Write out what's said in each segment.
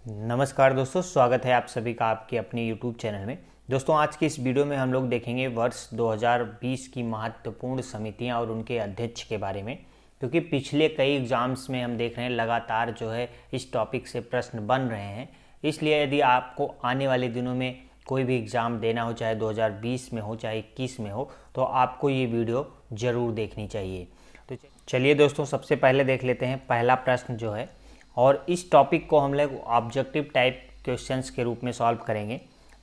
नमस्कार दोस्तों, स्वागत है आप सभी का आपके अपने YouTube चैनल में। दोस्तों, आज की इस वीडियो में हम लोग देखेंगे वर्ष 2020 की महत्वपूर्ण समितियां और उनके अध्यक्ष के बारे में, क्योंकि पिछले कई एग्ज़ाम्स में हम देख रहे हैं लगातार जो है इस टॉपिक से प्रश्न बन रहे हैं। इसलिए यदि आपको आने वाले दिनों में कोई भी एग्ज़ाम देना हो, चाहे 2020 में हो चाहे 21 में हो, तो आपको ये वीडियो ज़रूर देखनी चाहिए। तो चलिए दोस्तों, सबसे पहले देख लेते हैं पहला प्रश्न जो है, और इस टॉपिक को हम लोग ऑब्जेक्टिव टाइप क्वेश्चंस के रूप में सॉल्व करेंगे।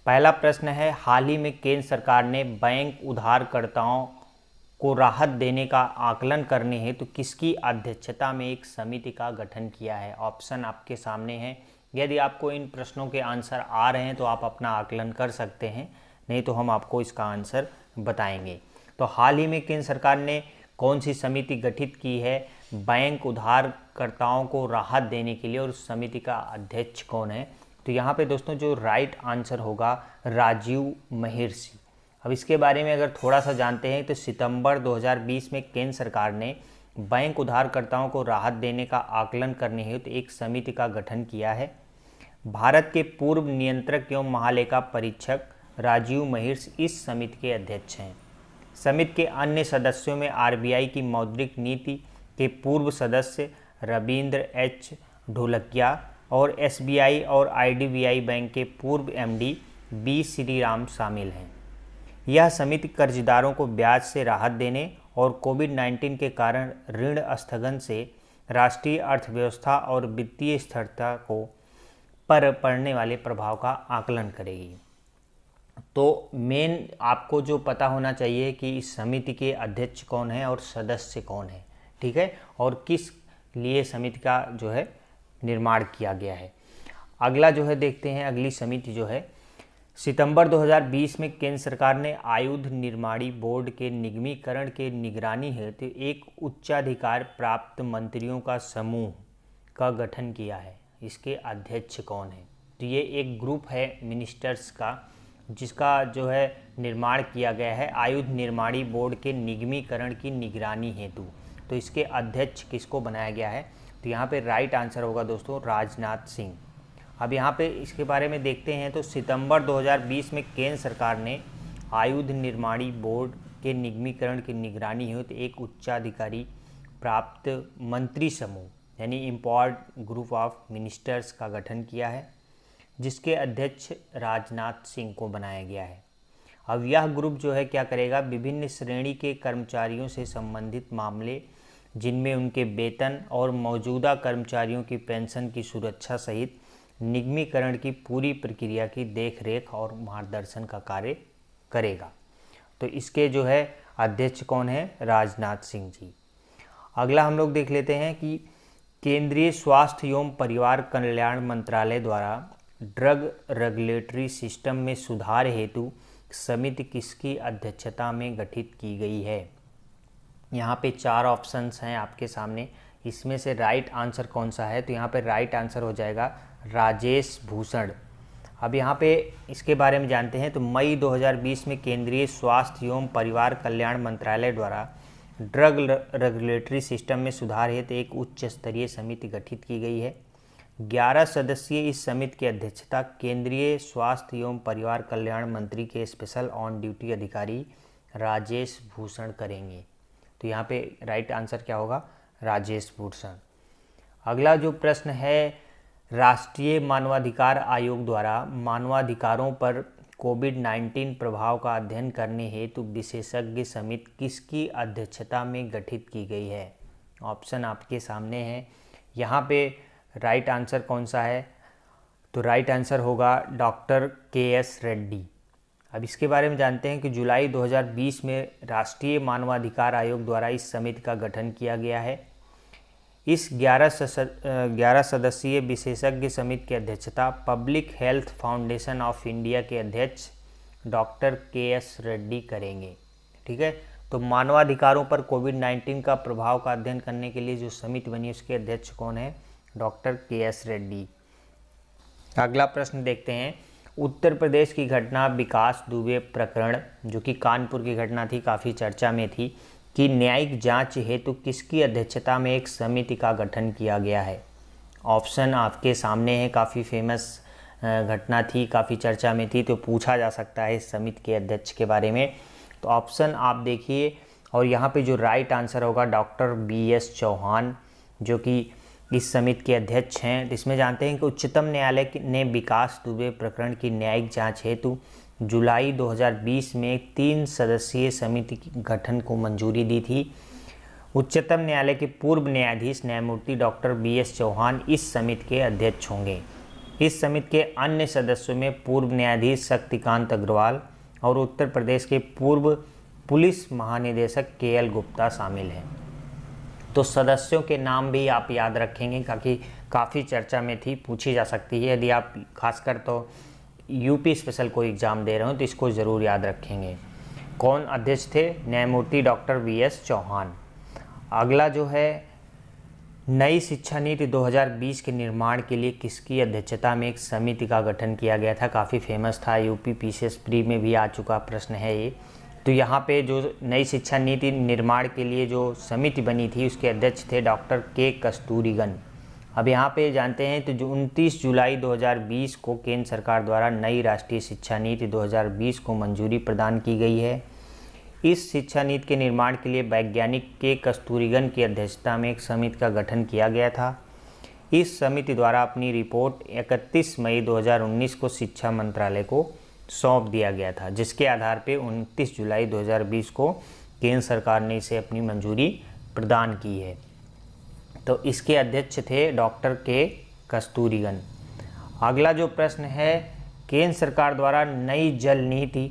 पहला प्रश्न है, हाल ही में केंद्र सरकार ने बैंक उधारकर्ताओं को राहत देने का आकलन करने हेतु किसकी अध्यक्षता में एक समिति का गठन किया है। ऑप्शन आपके सामने है। यदि आपको इन प्रश्नों के आंसर आ रहे हैं तो आप अपना आकलन कर सकते हैं, नहीं तो हम आपको इसका आंसर बताएंगे। तो हाल ही में केंद्र सरकार ने कौन सी समिति गठित की है बैंक उधारकर्ताओं को राहत देने के लिए, और उस समिति का अध्यक्ष कौन है? तो यहाँ पे दोस्तों जो राइट आंसर होगा राजीव महिर्षि। अब इसके बारे में अगर थोड़ा सा जानते हैं तो सितंबर 2020 में केंद्र सरकार ने बैंक उधारकर्ताओं को राहत देने का आकलन करने हेतु एक समिति का गठन किया है। भारत के पूर्व नियंत्रक एवं महालेखा परीक्षक राजीव महिर्षि इस समिति के अध्यक्ष हैं। समिति के अन्य सदस्यों में आरबीआई की मौद्रिक नीति के पूर्व सदस्य रविंद्र एच ढोलकिया और एसबीआई और आईडीबीआई बैंक के पूर्व एमडी बी श्रीराम शामिल हैं। यह समिति कर्जदारों को ब्याज से राहत देने और कोविड-19 के कारण ऋण स्थगन से राष्ट्रीय अर्थव्यवस्था और वित्तीय स्थिरता को पर पड़ने वाले प्रभाव का आकलन करेगी। तो मेन आपको जो पता होना चाहिए कि इस समिति के अध्यक्ष कौन है और सदस्य कौन है, ठीक है, और किस लिए समिति का जो है निर्माण किया गया है। अगला जो है देखते हैं, अगली समिति जो है, सितंबर 2020 में केंद्र सरकार ने आयुध निर्माणी बोर्ड के निगमीकरण के निगरानी हेतु एक उच्चाधिकार प्राप्त मंत्रियों का समूह का गठन किया है। इसके अध्यक्ष कौन है? तो ये एक ग्रुप है मिनिस्टर्स का, जिसका जो है निर्माण किया गया है आयुध निर्माणी बोर्ड के निगमीकरण की निगरानी हेतु। तो इसके अध्यक्ष किसको बनाया गया है? तो यहाँ पे राइट आंसर होगा दोस्तों राजनाथ सिंह। अब यहाँ पे इसके बारे में देखते हैं। तो सितंबर 2020 में केंद्र सरकार ने आयुध निर्माणी बोर्ड के निगमीकरण की निगरानी हेतु एक उच्चाधिकारी प्राप्त मंत्री समूह यानी इम्पॉर्ट ग्रुप ऑफ मिनिस्टर्स का गठन किया है, जिसके अध्यक्ष राजनाथ सिंह को बनाया गया है। अब यह ग्रुप जो है क्या करेगा, विभिन्न श्रेणी के कर्मचारियों से संबंधित मामले जिनमें उनके वेतन और मौजूदा कर्मचारियों की पेंशन की सुरक्षा सहित निगमीकरण की पूरी प्रक्रिया की देखरेख और मार्गदर्शन का कार्य करेगा। तो इसके जो है अध्यक्ष कौन है? राजनाथ सिंह जी। अगला हम लोग देख लेते हैं कि केंद्रीय स्वास्थ्य एवं परिवार कल्याण मंत्रालय द्वारा ड्रग रेगुलेटरी सिस्टम में सुधार हेतु समिति किसकी अध्यक्षता में गठित की गई है? यहाँ पे 4 ऑप्शंस हैं आपके सामने, इसमें से राइट आंसर कौन सा है? तो यहाँ पे राइट आंसर हो जाएगा राजेश भूषण। अब यहाँ पे इसके बारे में जानते हैं। तो मई 2020 में केंद्रीय स्वास्थ्य एवं परिवार कल्याण मंत्रालय द्वारा ड्रग रेगुलेटरी सिस्टम में सुधार हेतु एक उच्च स्तरीय समिति गठित की गई है। 11 सदस्यीय इस समिति की अध्यक्षता केंद्रीय स्वास्थ्य एवं परिवार कल्याण मंत्री के स्पेशल ऑन ड्यूटी अधिकारी राजेश भूषण करेंगे। तो यहाँ पे राइट आंसर क्या होगा? राजेश भूषण। अगला जो प्रश्न है, राष्ट्रीय मानवाधिकार आयोग द्वारा मानवाधिकारों पर कोविड-19 प्रभाव का अध्ययन करने हेतु विशेषज्ञ समिति किसकी अध्यक्षता में गठित की गई है? ऑप्शन आपके सामने है। यहाँ पे राइट आंसर कौन सा है? तो राइट आंसर होगा डॉक्टर के.एस. रेड्डी। अब इसके बारे में जानते हैं कि जुलाई 2020 में राष्ट्रीय मानवाधिकार आयोग द्वारा इस समिति का गठन किया गया है। इस 11 सदस्यीय विशेषज्ञ समिति की अध्यक्षता public health foundation of India के अध्यक्ष डॉक्टर के.एस. रेड्डी करेंगे, ठीक है। तो मानवाधिकारों पर कोविड-19 का प्रभाव का अध्ययन करने के लिए जो समिति बनी उसके अध्यक्ष कौन है? Doctor K S. रेड्डी। अगला प्रश्न देखते हैं, उत्तर प्रदेश की घटना विकास दुबे प्रकरण, जो कि कानपुर की घटना थी, काफ़ी चर्चा में थी, कि न्यायिक जांच हेतु किसकी अध्यक्षता में एक समिति का गठन किया गया है? ऑप्शन आपके सामने है, काफ़ी फेमस घटना थी, काफ़ी चर्चा में थी, तो पूछा जा सकता है इस समिति के अध्यक्ष के बारे में। तो ऑप्शन आप देखिए, और यहाँ पे जो राइट आंसर होगा डॉक्टर BS चौहान, जो कि इस समिति के अध्यक्ष हैं। तो इसमें जानते हैं कि उच्चतम न्यायालय ने विकास दुबे प्रकरण की न्यायिक जांच हेतु जुलाई 2020 में 3 सदस्यीय समिति के गठन को मंजूरी दी थी। उच्चतम न्यायालय के पूर्व न्यायाधीश न्यायमूर्ति डॉक्टर BS चौहान इस समिति के अध्यक्ष होंगे। इस समिति के अन्य सदस्यों में पूर्व न्यायाधीश शक्तिकांत अग्रवाल और उत्तर प्रदेश के पूर्व पुलिस महानिदेशक KL गुप्ता शामिल हैं। तो सदस्यों के नाम भी आप याद रखेंगे, ताकि काफ़ी चर्चा में थी, पूछी जा सकती है। यदि आप खासकर तो यूपी स्पेशल कोई एग्ज़ाम दे रहे हो तो इसको ज़रूर याद रखेंगे। कौन अध्यक्ष थे? न्यायमूर्ति डॉक्टर BS चौहान। अगला जो है, नई शिक्षा नीति 2020 के निर्माण के लिए किसकी अध्यक्षता में एक समिति का गठन किया गया था? काफ़ी फेमस था, यूपी PCS प्री में भी आ चुका प्रश्न है ये। तो यहाँ पे जो नई शिक्षा नीति निर्माण के लिए जो समिति बनी थी उसके अध्यक्ष थे डॉक्टर K कस्तूरीगन। अब यहाँ पे जानते हैं तो जो 29 जुलाई 2020 को केंद्र सरकार द्वारा नई राष्ट्रीय शिक्षा नीति 2020 को मंजूरी प्रदान की गई है। इस शिक्षा नीति के निर्माण के लिए वैज्ञानिक K कस्तूरीगन की अध्यक्षता में एक समिति का गठन किया गया था। इस समिति द्वारा अपनी रिपोर्ट 31 मई 2019 को शिक्षा मंत्रालय को सौंप दिया गया था, जिसके आधार पर 29 जुलाई 2020 को केंद्र सरकार ने इसे अपनी मंजूरी प्रदान की है। तो इसके अध्यक्ष थे डॉक्टर K कस्तूरीगन। अगला जो प्रश्न है, केंद्र सरकार द्वारा नई जल नीति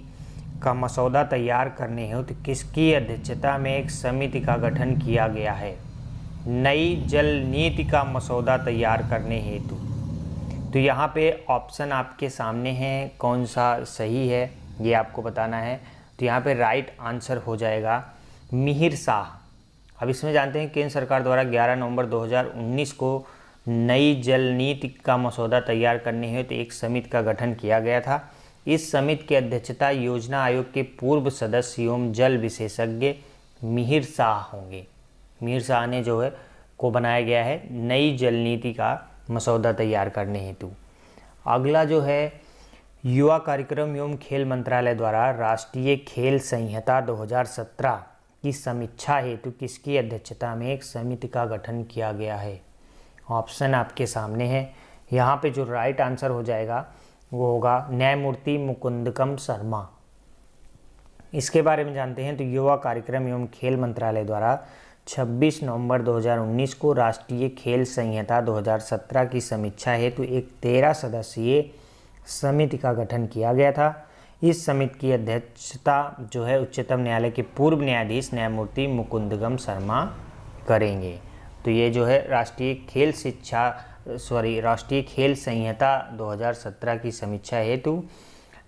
का मसौदा तैयार करने हेतु किसकी अध्यक्षता में एक समिति का गठन किया गया है? नई जल नीति का मसौदा तैयार करने हेतु। तो यहाँ पे ऑप्शन आपके सामने हैं, कौन सा सही है ये आपको बताना है। तो यहाँ पे राइट आंसर हो जाएगा मिहिर शाह। अब इसमें जानते हैं केंद्र सरकार द्वारा 11 नवंबर 2019 को नई जल नीति का मसौदा तैयार करने हेतु एक समिति का गठन किया गया था। इस समिति की अध्यक्षता योजना आयोग के पूर्व सदस्य एवं जल विशेषज्ञ मिहिर शाह होंगे। मिहिर शाह ने जो है को बनाया गया है नई जल नीति का मसौदा तैयार करने हेतु। अगला जो है, युवा कार्यक्रम एवं खेल मंत्रालय द्वारा राष्ट्रीय खेल संहिता 2017 की समीक्षा हेतु किसकी अध्यक्षता में एक समिति का गठन किया गया है? ऑप्शन आपके सामने है। यहाँ पे जो राइट आंसर हो जाएगा वो होगा न्यायमूर्ति मुकुंदकम शर्मा। इसके बारे में जानते हैं तो युवा कार्यक्रम एवं खेल मंत्रालय द्वारा 26 नवंबर 2019 को राष्ट्रीय खेल संहिता 2017 की समीक्षा हेतु एक 13 सदस्यीय समिति का गठन किया गया था। इस समिति की अध्यक्षता जो है उच्चतम न्यायालय के पूर्व न्यायाधीश न्यायमूर्ति मुकुंदगम शर्मा करेंगे। तो ये जो है राष्ट्रीय खेल संहिता 2017 की समीक्षा हेतु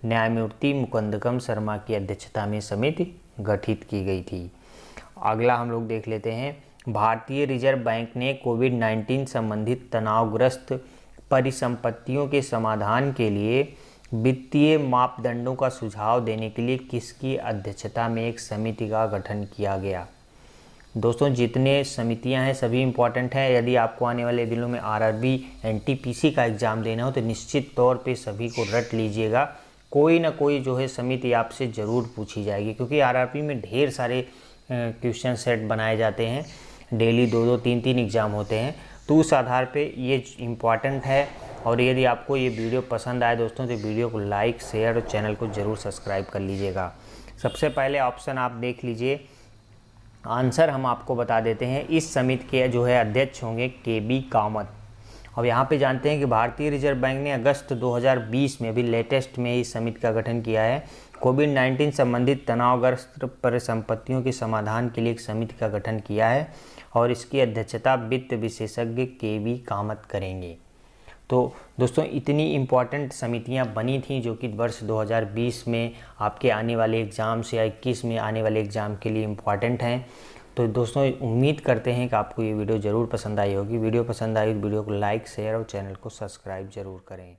न्यायमूर्ति मुकुंदकम शर्मा की अध्यक्षता में समिति गठित की गई थी। अगला हम लोग देख लेते हैं, भारतीय रिजर्व बैंक ने कोविड-19 संबंधित तनावग्रस्त परिसंपत्तियों के समाधान के लिए वित्तीय मापदंडों का सुझाव देने के लिए किसकी अध्यक्षता में एक समिति का गठन किया गया? दोस्तों, जितने समितियां हैं सभी इम्पॉर्टेंट हैं। यदि आपको आने वाले दिनों में RRB NTPC का एग्ज़ाम देना हो तो निश्चित तौर पे सभी को रट लीजिएगा। कोई ना कोई जो है समिति आपसे ज़रूर पूछी जाएगी, क्योंकि RRB में ढेर सारे क्वेश्चन सेट बनाए जाते हैं, डेली 2-2, 3-3 एग्ज़ाम होते हैं। तो उस आधार पे ये इम्पॉर्टेंट है। और यदि आपको ये वीडियो पसंद आए दोस्तों तो वीडियो को लाइक, शेयर और चैनल को ज़रूर सब्सक्राइब कर लीजिएगा। सबसे पहले ऑप्शन आप देख लीजिए, आंसर हम आपको बता देते हैं। इस समिति के जो है अध्यक्ष होंगे KB कामत। अब यहाँ पे जानते हैं कि भारतीय रिजर्व बैंक ने अगस्त 2020 में, अभी लेटेस्ट में इस समिति का गठन किया है। कोविड-19 संबंधित तनावग्रस्त परिसंपत्तियों के समाधान के लिए एक समिति का गठन किया है और इसकी अध्यक्षता वित्त विशेषज्ञ KB कामत करेंगे। तो दोस्तों, इतनी इम्पॉर्टेंट समितियां बनी थीं जो कि वर्ष 2020 में आपके आने वाले एग्ज़ाम से या 21 में आने वाले एग्ज़ाम के लिए इम्पॉर्टेंट हैं। तो दोस्तों, उम्मीद करते हैं कि आपको ये वीडियो ज़रूर पसंद आई होगी। वीडियो पसंद आई तो वीडियो को लाइक, शेयर और चैनल को सब्सक्राइब ज़रूर करें।